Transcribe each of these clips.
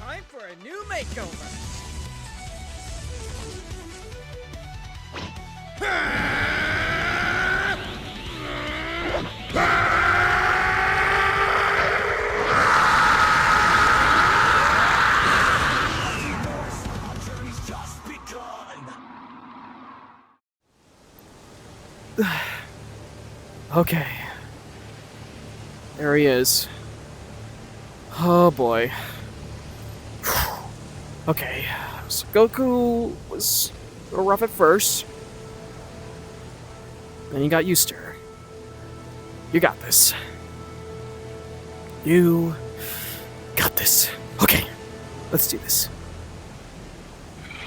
time for a new makeover. Okay. There he is. Oh boy. Okay. So Goku was a little rough at first. Then you got used to her. You got this. You got this. Okay. Let's do this.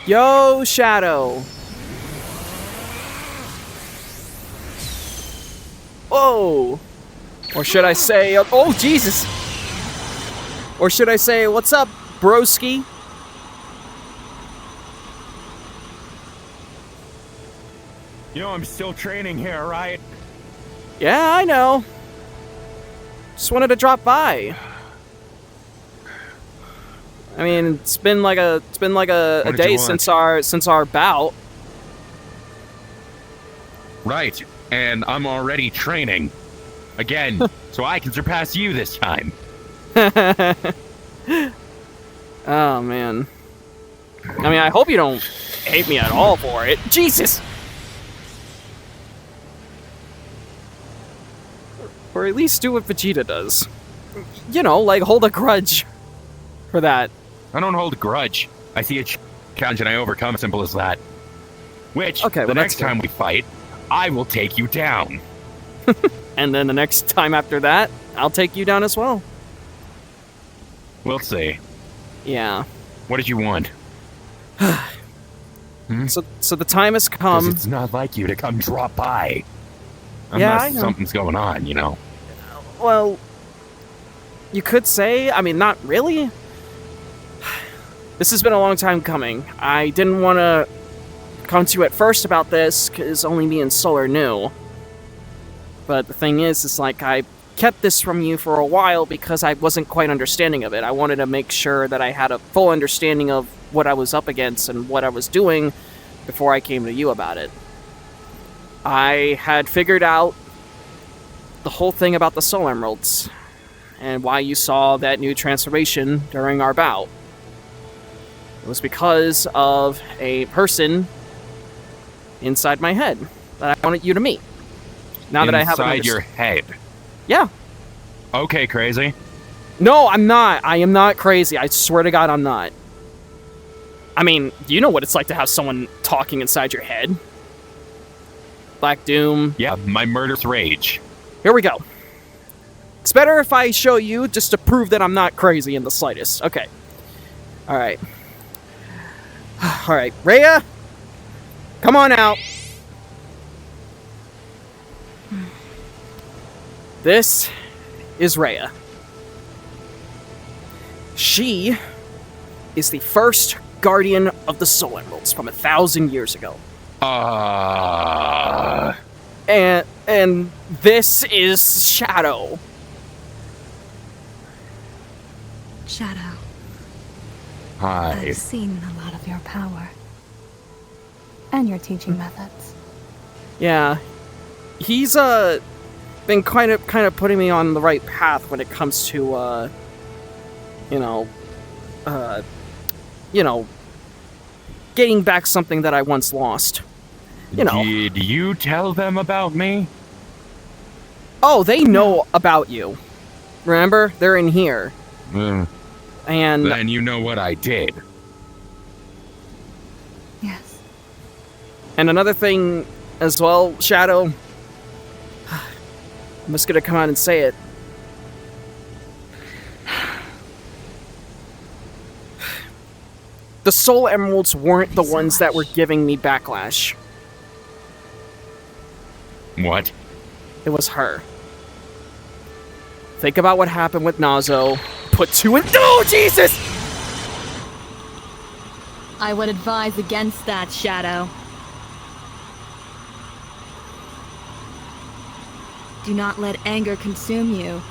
Yo, Shadow! Whoa! Or should I say, oh Jesus! Or should I say, what's up, broski? You know I'm still training here, right? Yeah, I know. Just wanted to drop by. I mean, it's been like a day since our bout. Right, and I'm already training. Again, so I can surpass you this time. Oh, man. I mean, I hope you don't hate me at all for it. Jesus! Or at least do what Vegeta does. You know, like, hold a grudge for that. I don't hold a grudge. I see a challenge and I overcome, simple as that. Which, okay, the next time we fight, I will take you down. And then the next time after that, I'll take you down as well. We'll see. Yeah. What did you want? So the time has come. 'Cause it's not like you to come drop by. Yeah, Unless I know. something's going on, you know. Well, you could say, I mean, not really. This has been a long time coming. I didn't want to come to you at first about this, because only me and Solar knew. But the thing is like, I kept this from you for a while because I wasn't quite understanding of it. I wanted to make sure that I had a full understanding of what I was up against and what I was doing before I came to you about it. I had figured out the whole thing about the Soul Emeralds, and why you saw that new transformation during our bout. It was because of a person inside my head that I wanted you to meet. Now that I have inside your head? Yeah. Okay, crazy. No, I'm not. I am not crazy. I swear to God, I'm not. I mean, you know what it's like to have someone talking inside your head. Black Doom. Yeah, my murderous rage. Here we go. It's better if I show you just to prove that I'm not crazy in the slightest. Okay. Alright. Alright, Reya, come on out. This is Reya. She is the first guardian of the Soul Emeralds from 1,000 years ago. And this is Shadow. Shadow. Hi. I've seen a lot of your power. And your teaching methods. Yeah. He's been kind of putting me on the right path when it comes to getting back something that I once lost. You know. Did you tell them about me? Oh, they know about you. Remember? They're in here. And then you know what I did. Yes. And another thing as well, Shadow. I'm just gonna come out and say it. The Soul Emeralds weren't the ones that were giving me Backlash. What? It was her. Think about what happened with Nazo. Put two and... Oh, Jesus! I would advise against that, Shadow. Do not let anger consume you.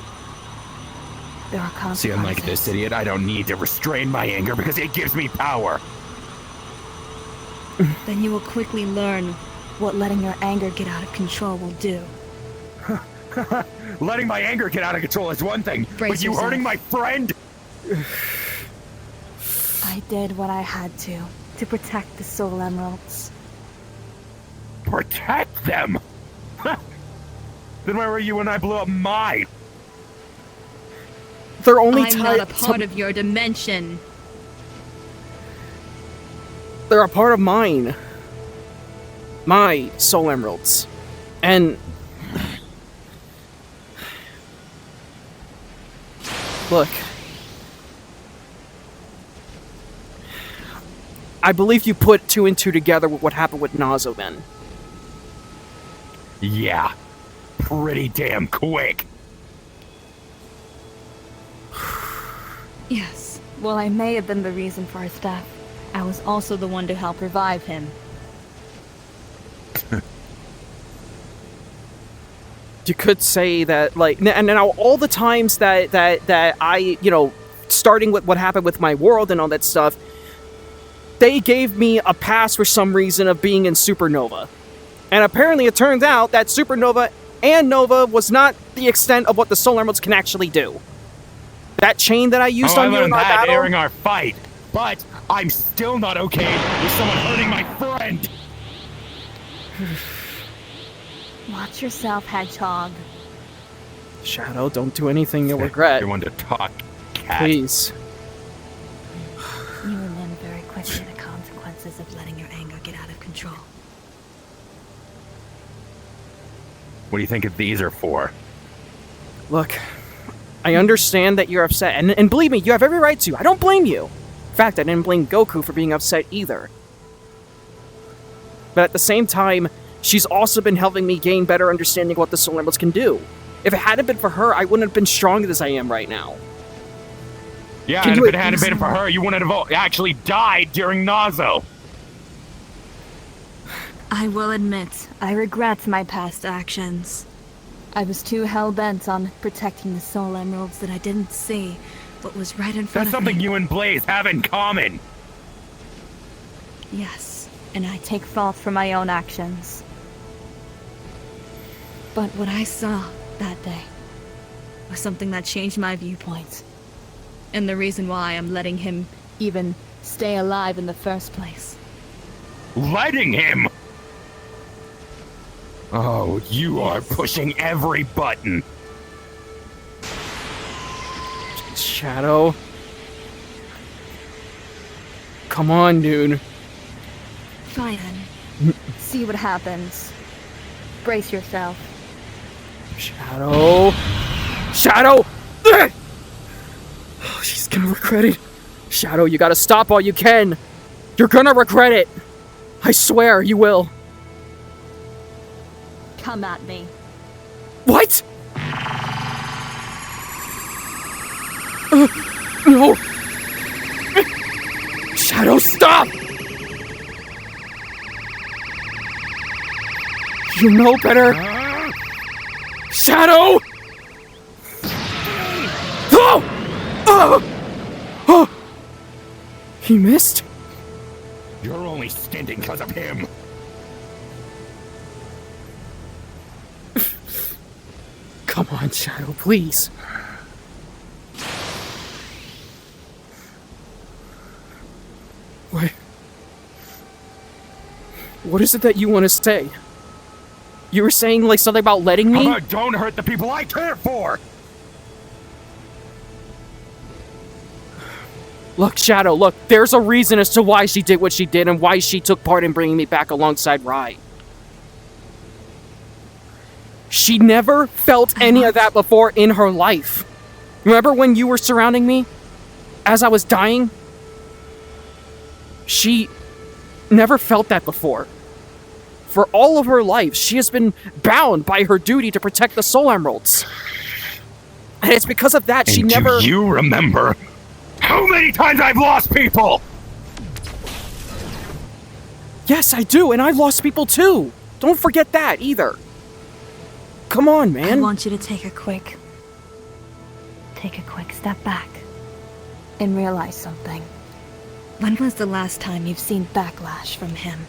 There are consequences. See, unlike this idiot, I don't need to restrain my anger because it gives me power. Then you will quickly learn what letting your anger get out of control will do. Letting my anger get out of control is one thing, but you hurting my friend? I did what I had to protect the Soul Emeralds. Protect them? Then where were you when I blew up mine? They're only I'm not a part of your dimension. They're a part of mine. My Soul Emeralds. And... Look. I believe you put 2 and 2 together with what happened with Nazo then. Yeah. Pretty damn quick. Yes. While I may have been the reason for his death, I was also the one to help revive him. You could say that, like, and now all the times that I, you know, starting with what happened with my world and all that stuff, they gave me a pass for some reason of being in Supernova. And apparently it turns out that Supernova and Nova was not the extent of what the Soul Emeralds can actually do. That chain that I used on you in our battle... during our fight, but I'm still not okay with someone hurting my friend! Watch yourself, Hedgehog. Shadow, don't do anything you'll regret. You're one to talk, cat. Please. You will learn very quickly the consequences of letting your anger get out of control. What do you think these are for? Look, I understand that you're upset, and believe me, you have every right to. I don't blame you. In fact, I didn't blame Goku for being upset either. But at the same time, she's also been helping me gain better understanding of what the Soul Emeralds can do. If it hadn't been for her, I wouldn't have been strong as I am right now. Yeah, and if it hadn't been for her, you wouldn't have actually died during Nazo. I will admit, I regret my past actions. I was too hell-bent on protecting the Soul Emeralds that I didn't see what was right in front That's of me. something you and Blaze have in common. Yes, and I take fault for my own actions. But what I saw that day was something that changed my viewpoint. And the reason why I'm letting him even stay alive in the first place. Letting him? Oh, you are pushing every button. Shadow. Come on, dude. Fine. See what happens. Brace yourself. Shadow. Shadow! Ugh! Oh, she's gonna regret it. Shadow, you gotta stop while you can. You're gonna regret it. I swear you will. Come at me. What? No. Shadow, stop! You know better. Shadow! Oh! Oh! Oh! He missed? You're only stinting because of him. Come on, Shadow, please. What is it that you want to say? You were saying, like, something about letting me? Don't hurt the people I care for! Look, Shadow, look, there's a reason as to why she did what she did and why she took part in bringing me back alongside Rai. She never felt any of that before in her life. Remember when you were surrounding me? As I was dying? She never felt that before. For all of her life, she has been bound by her duty to protect the Soul Emeralds. And it's because of that she never... Do you remember how many times I've lost people? Yes, I do, and I've lost people too. Don't forget that either. Come on, man. I want you to take a quick take a quick step back and realize something. When was the last time you've seen backlash from him?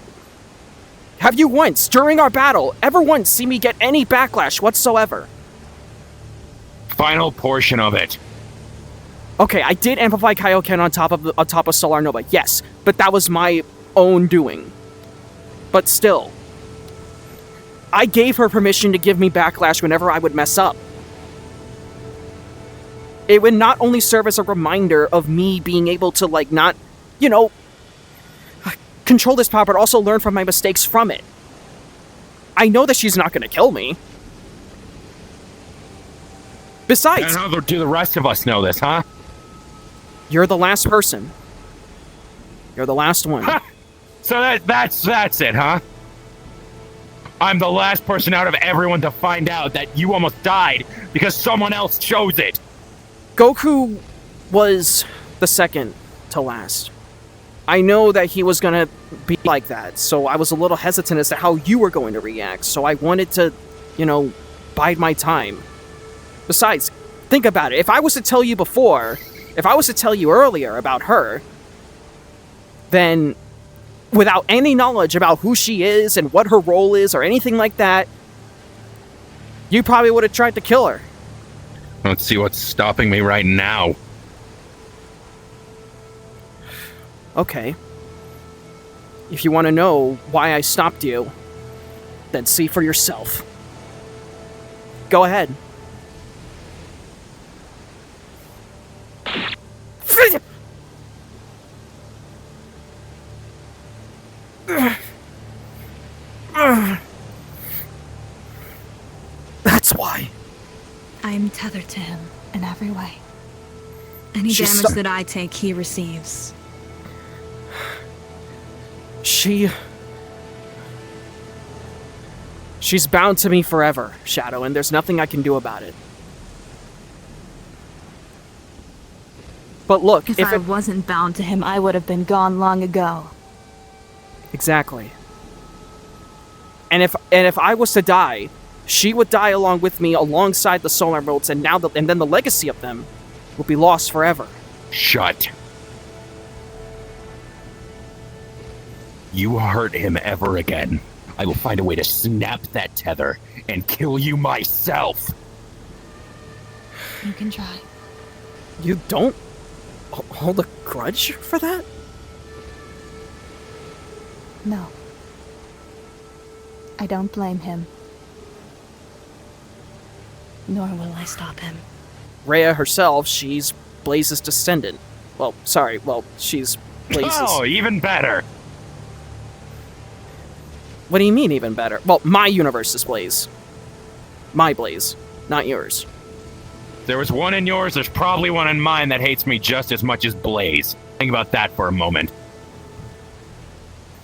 Have you once, during our battle, ever once seen me get any backlash whatsoever? Final portion of it. Okay, I did amplify Kaioken on top of Solar Nova, yes, but that was my own doing. But still, I gave her permission to give me backlash whenever I would mess up. It would not only serve as a reminder of me being able to, like, not, you know, control this power, but also learn from my mistakes from it. I know that she's not going to kill me. Besides... And how do the rest of us know this, huh? You're the last person. You're the last one. Ha! So that's it, huh? I'm the last person out of everyone to find out that you almost died because someone else chose it. Goku was the second to last. I know that he was gonna be like that, so I was a little hesitant as to how you were going to react, so I wanted to, you know, bide my time. Besides, think about it. If I was to tell you before, if I was to tell you earlier about her, then without any knowledge about who she is and what her role is or anything like that, you probably would have tried to kill her. Let's see what's stopping me right now. Okay. If you want to know why I stopped you, then see for yourself. Go ahead. That's why. I'm tethered to him in every way. Any She's damage that I take, he receives. She's bound to me forever, Shadow, and there's nothing I can do about it. But look, If I wasn't bound to him, I would have been gone long ago. Exactly. And if I was to die, she would die along with me, alongside the Solar Emeralds, and then the legacy of them will be lost forever. Shut. You hurt him ever again, I will find a way to snap that tether and kill you myself. You can try. You don't hold a grudge for that? No. I don't blame him. Nor will I stop him. Reya herself, she's Blaze's descendant. She's Blaze's... Oh, even better. What do you mean, even better? Well, my universe is Blaze. My Blaze, not yours. There was one in yours, there's probably one in mine that hates me just as much as Blaze. Think about that for a moment.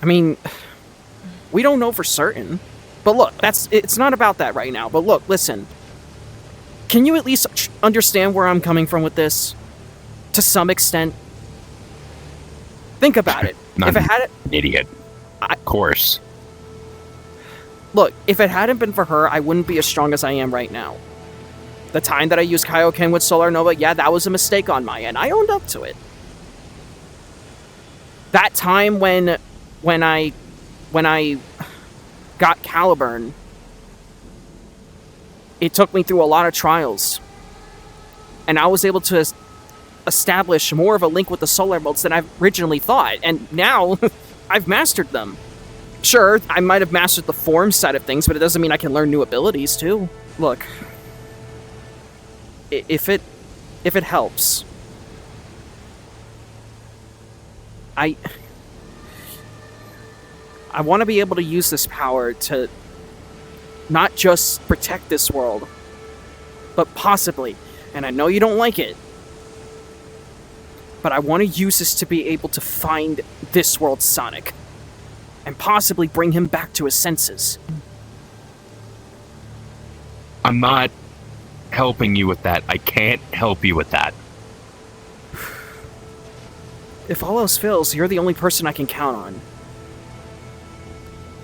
I mean, we don't know for certain. But look, it's not about that right now. But look, listen. Can you at least understand where I'm coming from with this? To some extent? Think about it. Not if it had an idiot. Of course. Look, if it hadn't been for her, I wouldn't be as strong as I am right now. The time that I used Kaioken with Solar Nova, yeah, that was a mistake on my end. I owned up to it. That time when I got Caliburn, it took me through a lot of trials. And I was able to establish more of a link with the Solar Emeralds than I originally thought. And now, I've mastered them. Sure, I might have mastered the form side of things, but it doesn't mean I can learn new abilities, too. Look, if it helps, I want to be able to use this power to not just protect this world, but possibly, and I know you don't like it, but I want to use this to be able to find this world's Sonic, and possibly bring him back to his senses. I'm not helping you with that. I can't help you with that. If all else fails, you're the only person I can count on.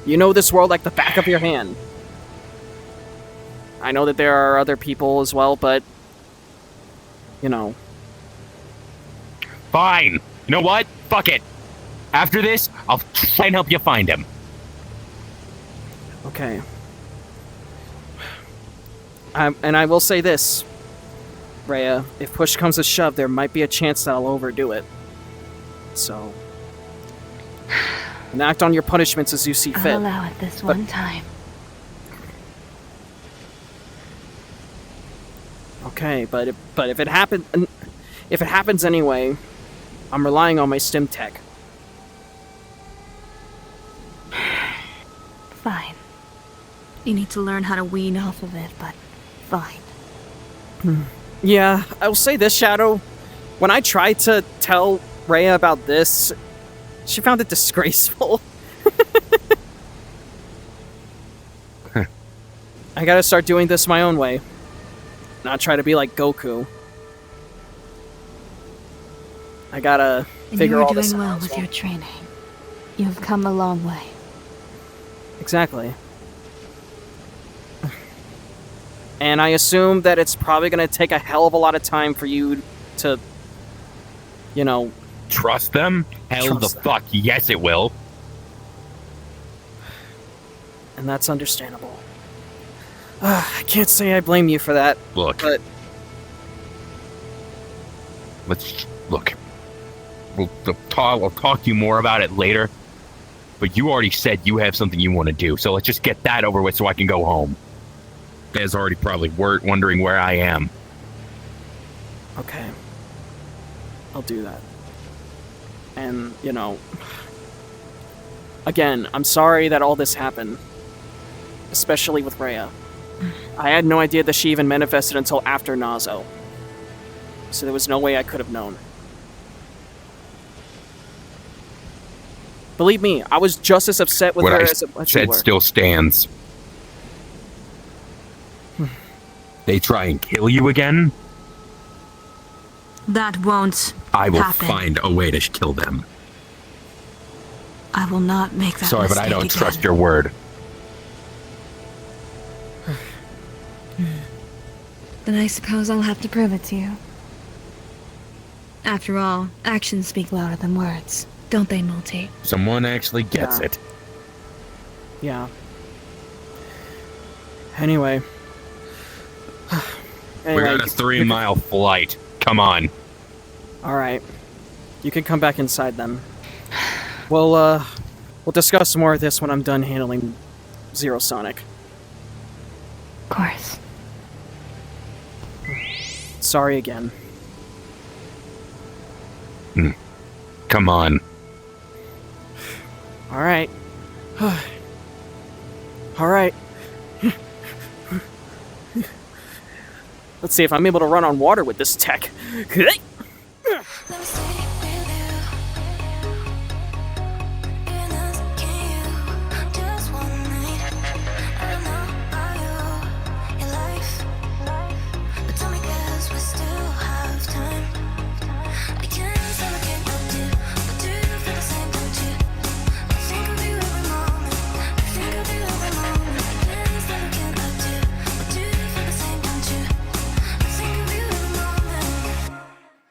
You know this world like the back of your hand. I know that there are other people as well, but you know. Fine. You know what? Fuck it. After this, I'll try and help you find him. Okay. And I will say this, Reya, if push comes to shove, there might be a chance that I'll overdo it. So, enact on your punishments as you see fit. I'll allow it this one time. Okay, but if it happens anyway, I'm relying on my stim tech. Fine. You need to learn how to wean off of it, but fine. Yeah, I will say this, Shadow. When I tried to tell Reya about this, she found it disgraceful. I gotta start doing this my own way. Not try to be like Goku. I gotta figure all this out. You're doing well with your training. You've come a long way. Exactly. And I assume that it's probably gonna take a hell of a lot of time for you to, you know... Trust them? Hell the fuck, yes it will. And that's understandable. I can't say I blame you for that. Look. But... Look. I'll talk to you more about it later. But you already said you have something you want to do, so let's just get that over with so I can go home. Dad's already probably wondering where I am. Okay. I'll do that. And, you know... Again, I'm sorry that all this happened. Especially with Reya. I had no idea that she even manifested until after Nazo. So there was no way I could have known. Believe me, I was just as upset with her as you said were. Still stands. They try and kill you again? That won't I will happen. find a way to kill them. I will not make that Sorry, but I don't trust your word. Then I suppose I'll have to prove it to you. After all, actions speak louder than words, don't they, Multi? Someone actually gets it. Yeah. Anyway. We got a 3-mile flight. Come on. Alright. You can come back inside then. We'll discuss more of this when I'm done handling Zero Sonic. Of course. Sorry again. Come on. Alright. Alright. Let's see if I'm able to run on water with this tech.